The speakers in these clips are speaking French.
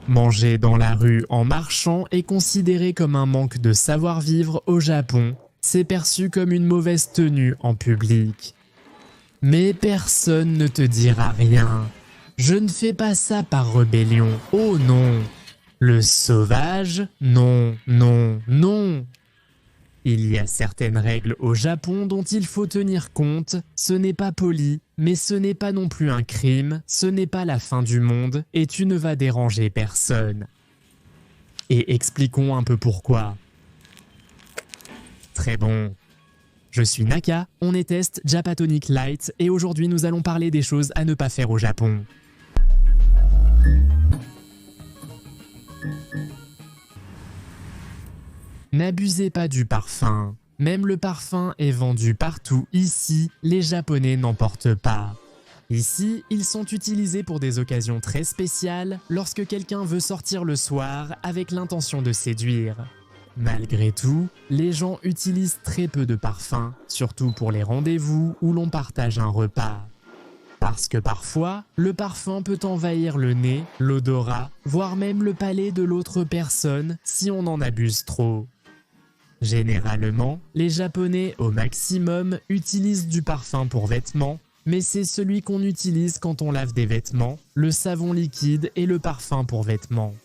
Manger dans la rue en marchant est considéré comme un manque de savoir-vivre au Japon. C'est perçu comme une mauvaise tenue en public. Mais personne ne te dira rien. Je ne fais pas ça par rébellion, oh non. Le sauvage, non, non, non. Il y a certaines règles au Japon dont il faut tenir compte. Ce n'est pas poli, mais ce n'est pas non plus un crime, ce n'est pas la fin du monde et tu ne vas déranger personne. Et expliquons un peu pourquoi. Très bon. Je suis Naka, on est Test Japatonic Light et aujourd'hui nous allons parler des choses à ne pas faire au Japon. N'abusez pas du parfum. Même le parfum est vendu partout. Ici, les Japonais n'en portent pas. Ici, ils sont utilisés pour des occasions très spéciales lorsque quelqu'un veut sortir le soir avec l'intention de séduire. Malgré tout, les gens utilisent très peu de parfum, surtout pour les rendez-vous où l'on partage un repas. Parce que parfois, le parfum peut envahir le nez, l'odorat, voire même le palais de l'autre personne si on en abuse trop. Généralement, les Japonais au maximum utilisent du parfum pour vêtements, mais c'est celui qu'on utilise quand on lave des vêtements, le savon liquide et le parfum pour vêtements.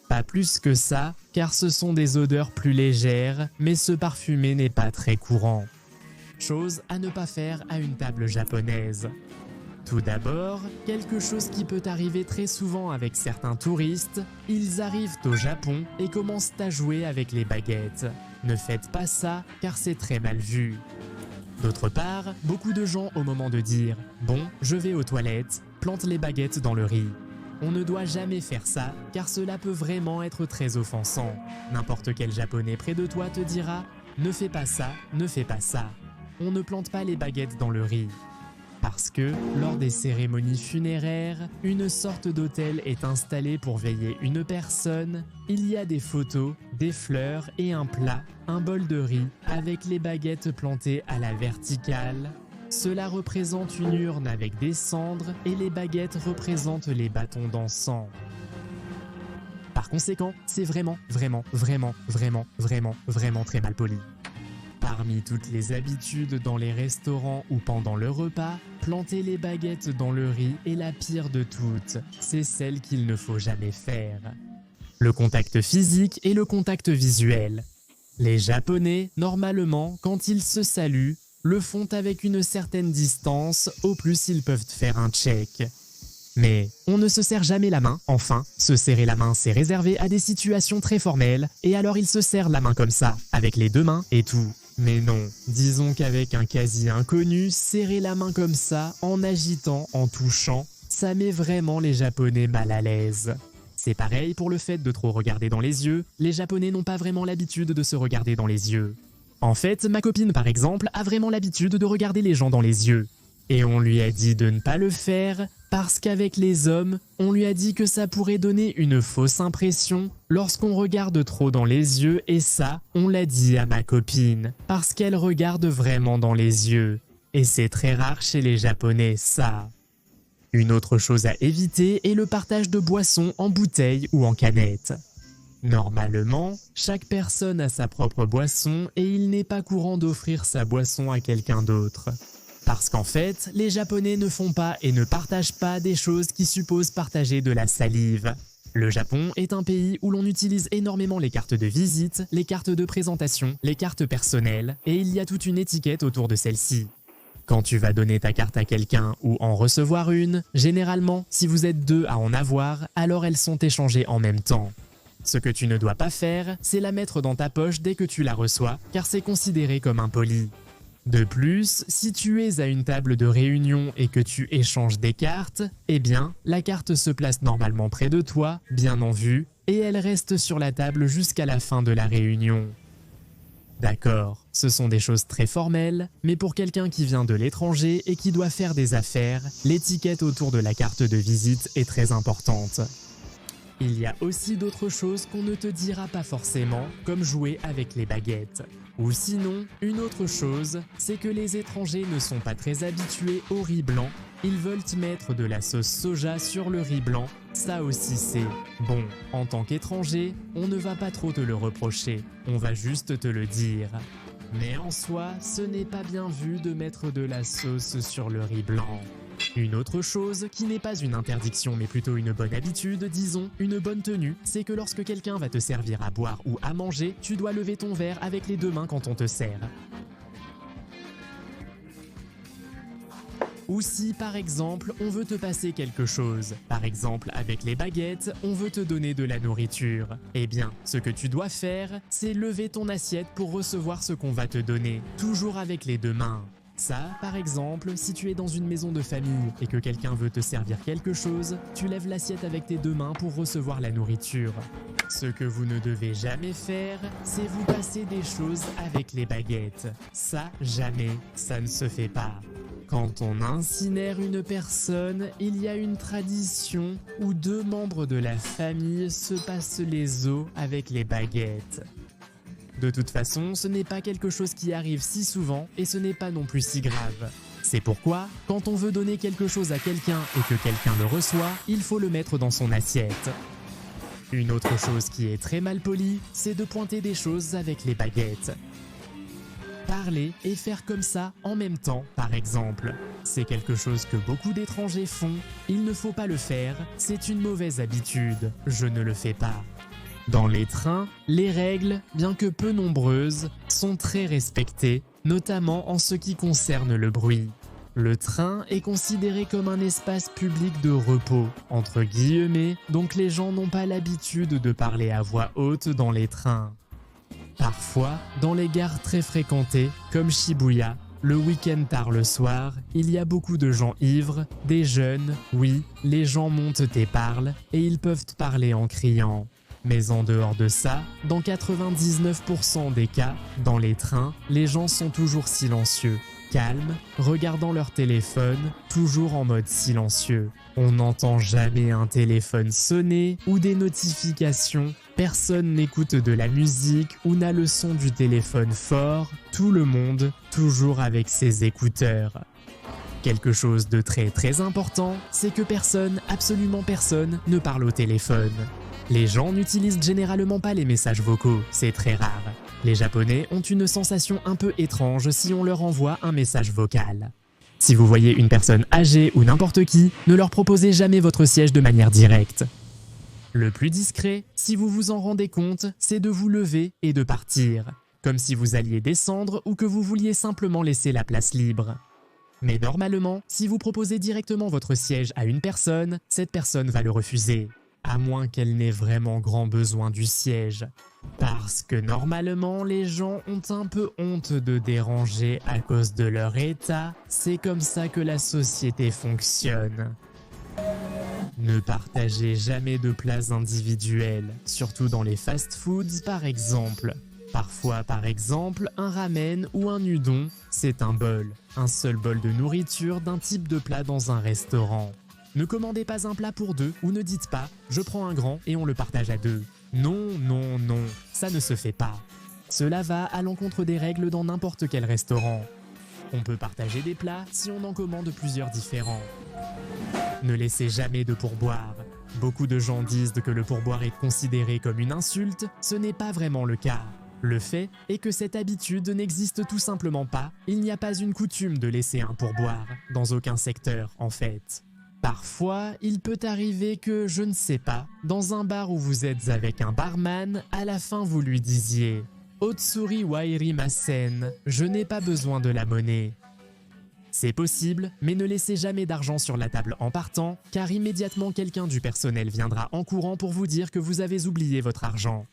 Pas plus que ça, car ce sont des odeurs plus légères, mais se parfumer n'est pas très courant. Chose à ne pas faire à une table japonaise. Tout d'abord, quelque chose qui peut arriver très souvent avec certains touristes, ils arrivent au Japon et commencent à jouer avec les baguettes. Ne faites pas ça, car c'est très mal vu. D'autre part, beaucoup de gens au moment de dire « Bon, je vais aux toilettes », plantent les baguettes dans le riz. On ne doit jamais faire ça, car cela peut vraiment être très offensant. N'importe quel Japonais près de toi te dira « Ne fais pas ça, ne fais pas ça ». On ne plante pas les baguettes dans le riz. Parce que, lors des cérémonies funéraires, une sorte d'autel est installé pour veiller une personne. Il y a des photos, des fleurs et un plat, un bol de riz, avec les baguettes plantées à la verticale. Cela représente une urne avec des cendres et les baguettes représentent les bâtons d'encens. Par conséquent, c'est vraiment très mal poli. Parmi toutes les habitudes dans les restaurants ou pendant le repas, planter les baguettes dans le riz est la pire de toutes. C'est celle qu'il ne faut jamais faire. Le contact physique et le contact visuel. Les Japonais, normalement, quand ils se saluent, le font avec une certaine distance, au plus ils peuvent faire un check. Mais on ne se serre jamais la main, enfin, se serrer la main c'est réservé à des situations très formelles, et alors ils se serrent la main comme ça, avec les deux mains et tout. Mais non, disons qu'avec un quasi inconnu, serrer la main comme ça, en agitant, en touchant, ça met vraiment les Japonais mal à l'aise. C'est pareil pour le fait de trop regarder dans les yeux, les Japonais n'ont pas vraiment l'habitude de se regarder dans les yeux. En fait, ma copine par exemple a vraiment l'habitude de regarder les gens dans les yeux. Et on lui a dit de ne pas le faire parce qu'avec les hommes, on lui a dit que ça pourrait donner une fausse impression lorsqu'on regarde trop dans les yeux et ça, on l'a dit à ma copine parce qu'elle regarde vraiment dans les yeux. Et c'est très rare chez les Japonais ça. Une autre chose à éviter est le partage de boissons en bouteille ou en canette. Normalement, chaque personne a sa propre boisson et il n'est pas courant d'offrir sa boisson à quelqu'un d'autre. Parce qu'en fait, les Japonais ne font pas et ne partagent pas des choses qui supposent partager de la salive. Le Japon est un pays où l'on utilise énormément les cartes de visite, les cartes de présentation, les cartes personnelles, et il y a toute une étiquette autour de celle-ci. Quand tu vas donner ta carte à quelqu'un ou en recevoir une, généralement, si vous êtes deux à en avoir, alors elles sont échangées en même temps. Ce que tu ne dois pas faire, c'est la mettre dans ta poche dès que tu la reçois, car c'est considéré comme impoli. De plus, si tu es à une table de réunion et que tu échanges des cartes, eh bien, la carte se place normalement près de toi, bien en vue, et elle reste sur la table jusqu'à la fin de la réunion. D'accord, ce sont des choses très formelles, mais pour quelqu'un qui vient de l'étranger et qui doit faire des affaires, l'étiquette autour de la carte de visite est très importante. Il y a aussi d'autres choses qu'on ne te dira pas forcément, comme jouer avec les baguettes. Ou sinon, une autre chose, c'est que les étrangers ne sont pas très habitués au riz blanc, ils veulent mettre de la sauce soja sur le riz blanc. Ça aussi c'est bon. En tant qu'étranger, on ne va pas trop te le reprocher, on va juste te le dire. Mais en soi, ce n'est pas bien vu de mettre de la sauce sur le riz blanc. Une autre chose, qui n'est pas une interdiction mais plutôt une bonne habitude, disons, une bonne tenue, c'est que lorsque quelqu'un va te servir à boire ou à manger, tu dois lever ton verre avec les deux mains quand on te sert. Ou si, par exemple, on veut te passer quelque chose, par exemple avec les baguettes, on veut te donner de la nourriture, eh bien, ce que tu dois faire, c'est lever ton assiette pour recevoir ce qu'on va te donner, toujours avec les deux mains. Ça, par exemple, si tu es dans une maison de famille et que quelqu'un veut te servir quelque chose, tu lèves l'assiette avec tes deux mains pour recevoir la nourriture. Ce que vous ne devez jamais faire, c'est vous passer des choses avec les baguettes. Ça, jamais, ça ne se fait pas. Quand on incinère une personne, il y a une tradition où deux membres de la famille se passent les os avec les baguettes. De toute façon, ce n'est pas quelque chose qui arrive si souvent et ce n'est pas non plus si grave. C'est pourquoi, quand on veut donner quelque chose à quelqu'un et que quelqu'un le reçoit, il faut le mettre dans son assiette. Une autre chose qui est très mal polie, c'est de pointer des choses avec les baguettes. Parler et faire comme ça en même temps, par exemple. C'est quelque chose que beaucoup d'étrangers font. Il ne faut pas le faire, c'est une mauvaise habitude. Je ne le fais pas. Dans les trains, les règles, bien que peu nombreuses, sont très respectées, notamment en ce qui concerne le bruit. Le train est considéré comme un espace public de repos, entre guillemets, donc les gens n'ont pas l'habitude de parler à voix haute dans les trains. Parfois, dans les gares très fréquentées, comme Shibuya, le week-end tard le soir, il y a beaucoup de gens ivres, des jeunes, oui, les gens montent et parlent, et ils peuvent parler en criant. Mais en dehors de ça, dans 99% des cas, dans les trains, les gens sont toujours silencieux, calmes, regardant leur téléphone, toujours en mode silencieux. On n'entend jamais un téléphone sonner ou des notifications. Personne n'écoute de la musique ou n'a le son du téléphone fort, tout le monde toujours avec ses écouteurs. Quelque chose de très important, c'est que personne, absolument personne, ne parle au téléphone. Les gens n'utilisent généralement pas les messages vocaux, c'est très rare. Les Japonais ont une sensation un peu étrange si on leur envoie un message vocal. Si vous voyez une personne âgée ou n'importe qui, ne leur proposez jamais votre siège de manière directe. Le plus discret, si vous vous en rendez compte, c'est de vous lever et de partir, comme si vous alliez descendre ou que vous vouliez simplement laisser la place libre. Mais normalement, si vous proposez directement votre siège à une personne, cette personne va le refuser, à moins qu'elle n'ait vraiment grand besoin du siège. Parce que normalement, les gens ont un peu honte de déranger à cause de leur état, c'est comme ça que la société fonctionne. Ne partagez jamais de plats individuels, surtout dans les fast-foods par exemple. Parfois, par exemple, un ramen ou un udon, c'est un bol, un seul bol de nourriture d'un type de plat dans un restaurant. Ne commandez pas un plat pour deux ou ne dites pas « je prends un grand et on le partage à deux ». Non, non, non, ça ne se fait pas. Cela va à l'encontre des règles dans n'importe quel restaurant. On peut partager des plats si on en commande plusieurs différents. Ne laissez jamais de pourboire. Beaucoup de gens disent que le pourboire est considéré comme une insulte, ce n'est pas vraiment le cas. Le fait est que cette habitude n'existe tout simplement pas, il n'y a pas une coutume de laisser un pourboire, dans aucun secteur en fait. Parfois, il peut arriver que, je ne sais pas, dans un bar où vous êtes avec un barman, à la fin vous lui disiez « Otsuri wa irimasen, je n'ai pas besoin de la monnaie ». C'est possible, mais ne laissez jamais d'argent sur la table en partant, car immédiatement quelqu'un du personnel viendra en courant pour vous dire que vous avez oublié votre argent.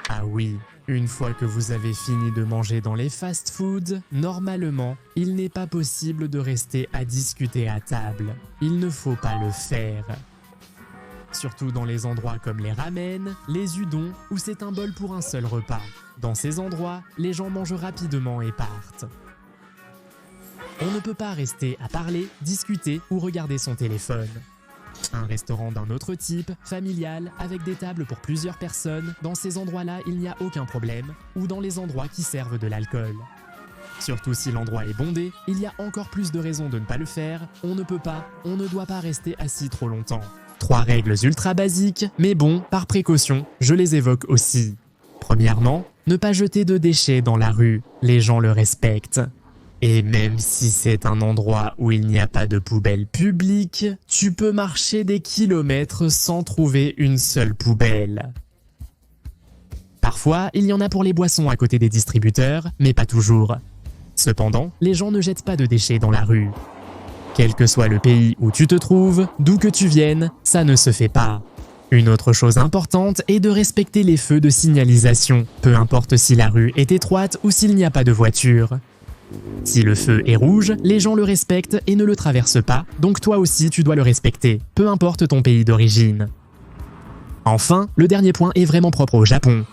Ah oui, une fois que vous avez fini de manger dans les fast-foods, normalement, il n'est pas possible de rester à discuter à table. Il ne faut pas le faire. Surtout dans les endroits comme les ramen, les udons, où c'est un bol pour un seul repas. Dans ces endroits, les gens mangent rapidement et partent. On ne peut pas rester à parler, discuter ou regarder son téléphone. Un restaurant d'un autre type, familial, avec des tables pour plusieurs personnes, dans ces endroits-là, il n'y a aucun problème, ou dans les endroits qui servent de l'alcool. Surtout si l'endroit est bondé, il y a encore plus de raisons de ne pas le faire, on ne peut pas, on ne doit pas rester assis trop longtemps. 3 règles ultra basiques, mais bon, par précaution, je les évoque aussi. Premièrement, ne pas jeter de déchets dans la rue, les gens le respectent. Et même si c'est un endroit où il n'y a pas de poubelle publique, tu peux marcher des kilomètres sans trouver une seule poubelle. Parfois, il y en a pour les boissons à côté des distributeurs, mais pas toujours. Cependant, les gens ne jettent pas de déchets dans la rue. Quel que soit le pays où tu te trouves, d'où que tu viennes, ça ne se fait pas. Une autre chose importante est de respecter les feux de signalisation, peu importe si la rue est étroite ou s'il n'y a pas de voiture. Si le feu est rouge, les gens le respectent et ne le traversent pas, donc toi aussi tu dois le respecter, peu importe ton pays d'origine. Enfin, le dernier point est vraiment propre au Japon.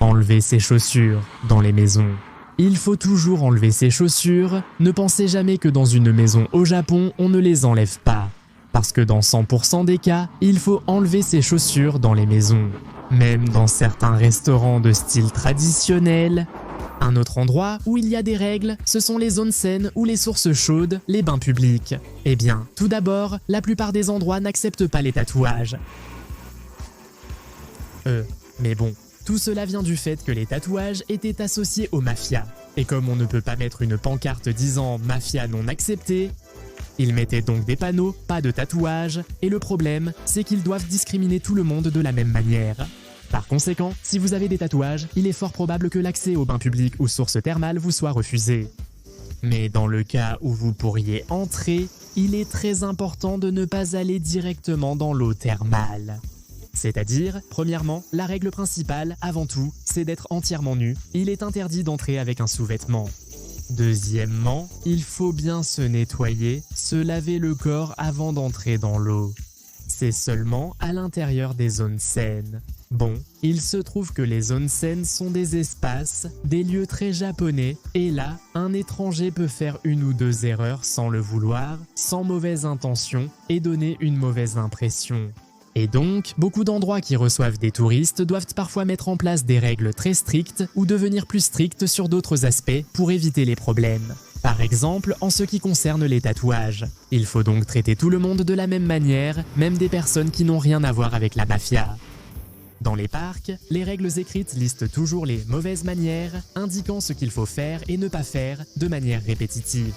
Enlever ses chaussures dans les maisons. Il faut toujours enlever ses chaussures, ne pensez jamais que dans une maison au Japon, on ne les enlève pas. Parce que dans 100% des cas, il faut enlever ses chaussures dans les maisons. Même dans certains restaurants de style traditionnel. Un autre endroit où il y a des règles, ce sont les onsen ou les sources chaudes, les bains publics. Eh bien, tout d'abord, la plupart des endroits n'acceptent pas les tatouages. Mais bon, tout cela vient du fait que les tatouages étaient associés aux mafias. Et comme on ne peut pas mettre une pancarte disant « mafia non acceptée », ils mettaient donc des panneaux, pas de tatouages, et le problème, c'est qu'ils doivent discriminer tout le monde de la même manière. Par conséquent, si vous avez des tatouages, il est fort probable que l'accès aux bains publics ou sources thermales vous soit refusé. Mais dans le cas où vous pourriez entrer, il est très important de ne pas aller directement dans l'eau thermale. C'est-à-dire, premièrement, la règle principale, avant tout, c'est d'être entièrement nu. Il est interdit d'entrer avec un sous-vêtement. Deuxièmement, il faut bien se nettoyer, se laver le corps avant d'entrer dans l'eau. C'est seulement à l'intérieur des onsen. Bon, il se trouve que les onsen sont des espaces, des lieux très japonais, et là, un étranger peut faire 1 ou 2 erreurs sans le vouloir, sans mauvaise intention, et donner une mauvaise impression. Et donc, beaucoup d'endroits qui reçoivent des touristes doivent parfois mettre en place des règles très strictes ou devenir plus strictes sur d'autres aspects pour éviter les problèmes. Par exemple, en ce qui concerne les tatouages. Il faut donc traiter tout le monde de la même manière, même des personnes qui n'ont rien à voir avec la mafia. Dans les parcs, les règles écrites listent toujours les mauvaises manières, indiquant ce qu'il faut faire et ne pas faire de manière répétitive.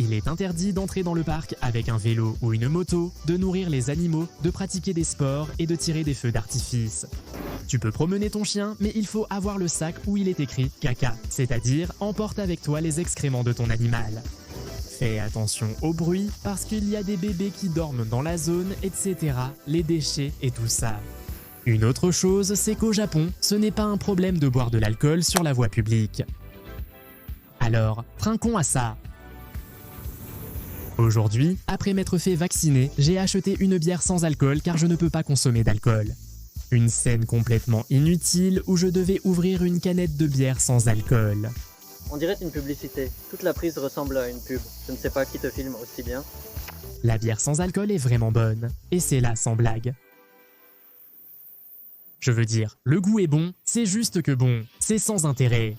Il est interdit d'entrer dans le parc avec un vélo ou une moto, de nourrir les animaux, de pratiquer des sports et de tirer des feux d'artifice. Tu peux promener ton chien, mais il faut avoir le sac où il est écrit « caca », c'est-à-dire emporte avec toi les excréments de ton animal. Fais attention au bruit, parce qu'il y a des bébés qui dorment dans la zone, etc., les déchets et tout ça. Une autre chose, c'est qu'au Japon, ce n'est pas un problème de boire de l'alcool sur la voie publique. Alors, trinquons à ça. Aujourd'hui, après m'être fait vacciner, j'ai acheté une bière sans alcool car je ne peux pas consommer d'alcool. Une scène complètement inutile où je devais ouvrir une canette de bière sans alcool. On dirait une publicité. Toute la prise ressemble à une pub. Je ne sais pas qui te filme aussi bien. La bière sans alcool est vraiment bonne, et c'est là sans blague. Je veux dire, le goût est bon, c'est juste que bon, c'est sans intérêt.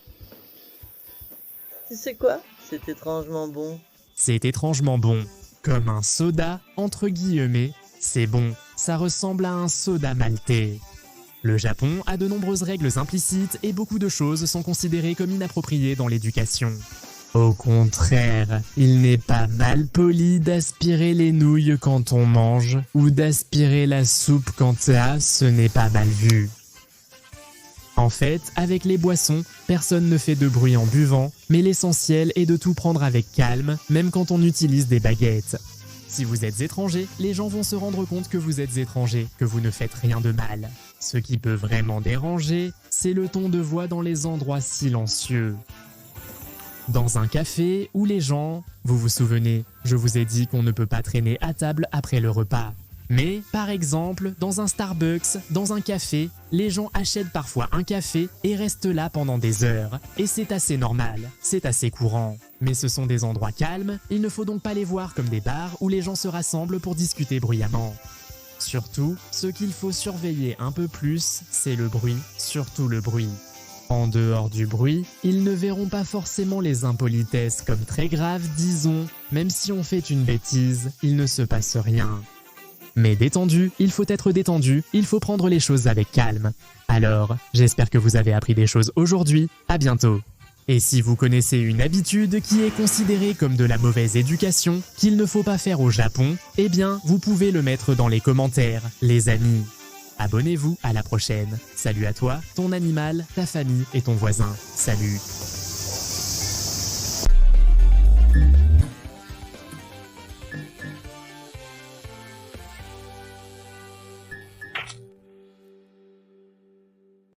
Tu sais quoi? C'est étrangement bon. C'est étrangement bon. Comme un soda, entre guillemets, c'est bon, ça ressemble à un soda maltais. Le Japon a de nombreuses règles implicites et beaucoup de choses sont considérées comme inappropriées dans l'éducation. Au contraire, il n'est pas mal poli d'aspirer les nouilles quand on mange ou d'aspirer la soupe quand ce n'est pas mal vu. En fait, avec les boissons, personne ne fait de bruit en buvant, mais l'essentiel est de tout prendre avec calme, même quand on utilise des baguettes. Si vous êtes étranger, les gens vont se rendre compte que vous êtes étranger, que vous ne faites rien de mal. Ce qui peut vraiment déranger, c'est le ton de voix dans les endroits silencieux. Dans un café où les gens... Vous vous souvenez, je vous ai dit qu'on ne peut pas traîner à table après le repas. Mais, par exemple, dans un Starbucks, dans un café, les gens achètent parfois un café et restent là pendant des heures. Et c'est assez normal, c'est assez courant. Mais ce sont des endroits calmes, il ne faut donc pas les voir comme des bars où les gens se rassemblent pour discuter bruyamment. Surtout, ce qu'il faut surveiller un peu plus, c'est le bruit, surtout le bruit. En dehors du bruit, ils ne verront pas forcément les impolitesses comme très graves, disons. Même si on fait une bêtise, il ne se passe rien. Mais détendu, il faut être détendu, il faut prendre les choses avec calme. Alors, j'espère que vous avez appris des choses aujourd'hui, à bientôt. Et si vous connaissez une habitude qui est considérée comme de la mauvaise éducation, qu'il ne faut pas faire au Japon, eh bien, vous pouvez le mettre dans les commentaires, les amis. Abonnez-vous, à la prochaine. Salut à toi, ton animal, ta famille et ton voisin. Salut.